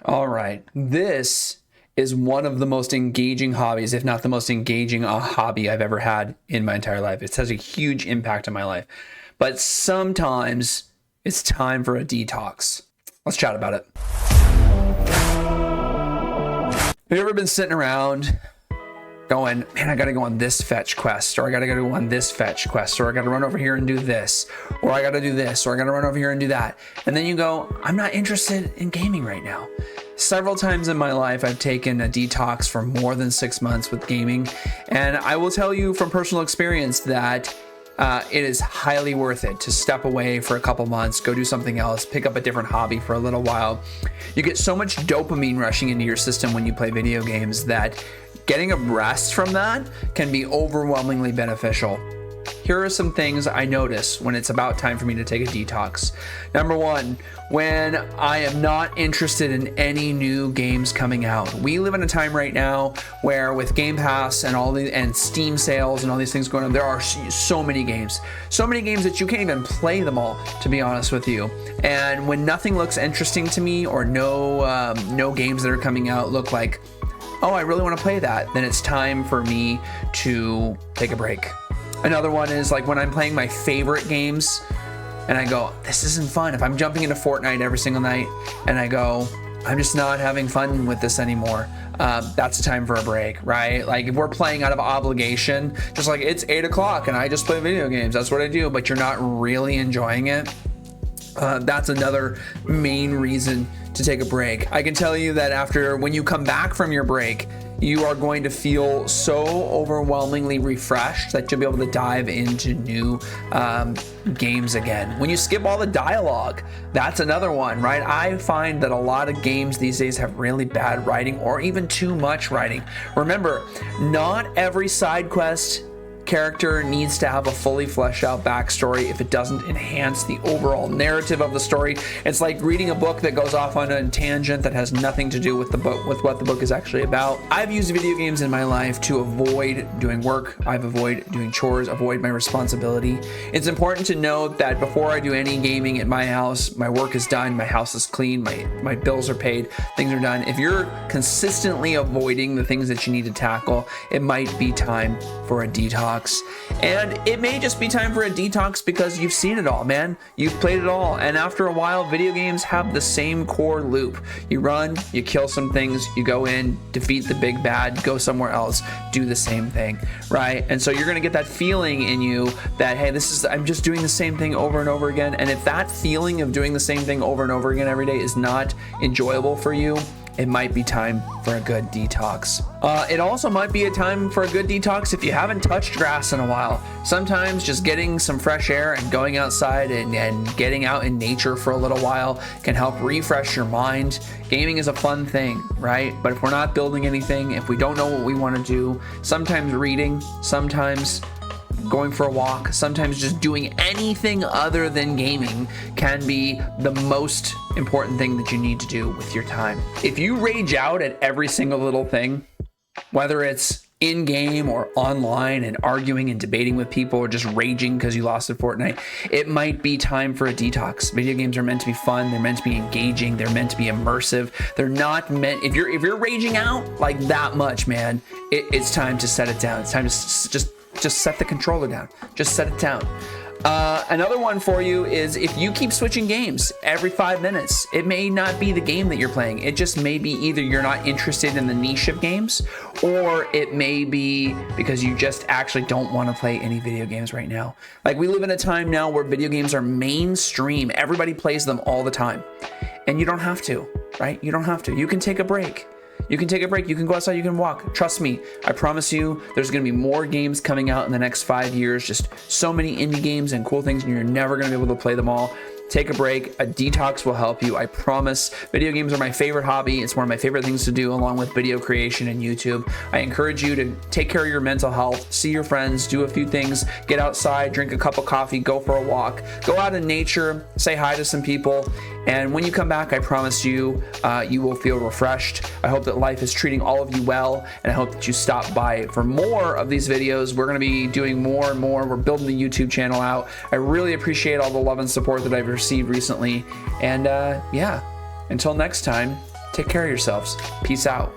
All right. This is one of the most engaging hobbies, if not the most engaging hobby I've ever had in my entire life. It has a huge impact on my life. But sometimes it's time for a detox. Let's chat about it. Have you ever been sitting around going, man, I got to go on this fetch quest, or I got to go on this fetch quest, or I got to run over here and do this, or I got to do this, or I got to run over here and do that. And then you go, I'm not interested in gaming right now. Several times in my life, I've taken a detox for more than 6 months with gaming. And I will tell you from personal experience that it is highly worth it to step away for a couple months, go do something else, pick up a different hobby for a little while. You get so much dopamine rushing into your system when you play video games that getting a rest from that can be overwhelmingly beneficial. Here are some things I notice when it's about time for me to take a detox. Number one, when I am not interested in any new games coming out. We live in a time right now where with Game Pass and Steam sales and all these things going on, there are so many games that you can't even play them all, to be honest with you. And when nothing looks interesting to me, or no games that are coming out look like, oh, I really want to play that, then it's time for me to take a break. Another one is like when I'm playing my favorite games and I go, this isn't fun. If I'm jumping into Fortnite every single night and I go, I'm just not having fun with this anymore, that's a time for a break, right? Like if we're playing out of obligation, just like it's 8 o'clock and I just play video games, that's what I do, but you're not really enjoying it, that's another main reason to take a break. I can tell you that when you come back from your break, you are going to feel so overwhelmingly refreshed that you'll be able to dive into new games again. When you skip all the dialogue, that's another one, right? I find that a lot of games these days have really bad writing or even too much writing. Remember, not every side quest character needs to have a fully fleshed out backstory if it doesn't enhance the overall narrative of the story. It's like reading a book that goes off on a tangent that has nothing to do with the book, with what the book is actually about. I've used video games in my life to avoid doing work. I've avoided doing chores, avoid my responsibility. It's important to note that before I do any gaming at my house, my work is done, my house is clean, my bills are paid, things are done. If you're consistently avoiding the things that you need to tackle, it might be time for a detox. And it may just be time for a detox because you've seen it all, man. You've played it all. And after a while, video games have the same core loop. You run, you kill some things, you go in, defeat the big bad, go somewhere else, do the same thing, right? And so you're going to get that feeling in you that, hey, I'm just doing the same thing over and over again. And if that feeling of doing the same thing over and over again every day is not enjoyable for you, it might be time for a good detox. It also might be a time for a good detox if you haven't touched grass in a while. Sometimes just getting some fresh air and going outside and getting out in nature for a little while can help refresh your mind. Gaming is a fun thing, right? But if we're not building anything, if we don't know what we want to do, sometimes reading, sometimes going for a walk, sometimes just doing anything other than gaming can be the most important thing that you need to do with your time. If you rage out at every single little thing, whether it's in-game or online and arguing and debating with people or just raging because you lost at Fortnite, it might be time for a detox. Video games are meant to be fun, they're meant to be engaging, they're meant to be immersive. They're not meant, if you're raging out like that much, man, it's time to set it down. It's time to just set the controller down. Just set it down. Another one for you is if you keep switching games every 5 minutes, it may not be the game that you're playing. It just may be either you're not interested in the niche of games, or it may be because you just actually don't want to play any video games right now. Like we live in a time now where video games are mainstream. Everybody plays them all the time. And you don't have to, right? You don't have to. You can take a break. You can take a break. You can go outside. You can walk. Trust me. I promise you there's going to be more games coming out in the next 5 years. Just so many indie games and cool things, and you're never going to be able to play them all. Take a break. A detox will help you. I promise. Video games are my favorite hobby. It's one of my favorite things to do along with video creation and YouTube. I encourage you to take care of your mental health, see your friends, do a few things, get outside, drink a cup of coffee, go for a walk, go out in nature, say hi to some people. And when you come back, I promise you, you will feel refreshed. I hope that life is treating all of you well, and I hope that you stop by for more of these videos. We're going to be doing more and more. We're building the YouTube channel out. I really appreciate all the love and support that I've received recently. And yeah, until next time, Take care of yourselves. Peace out.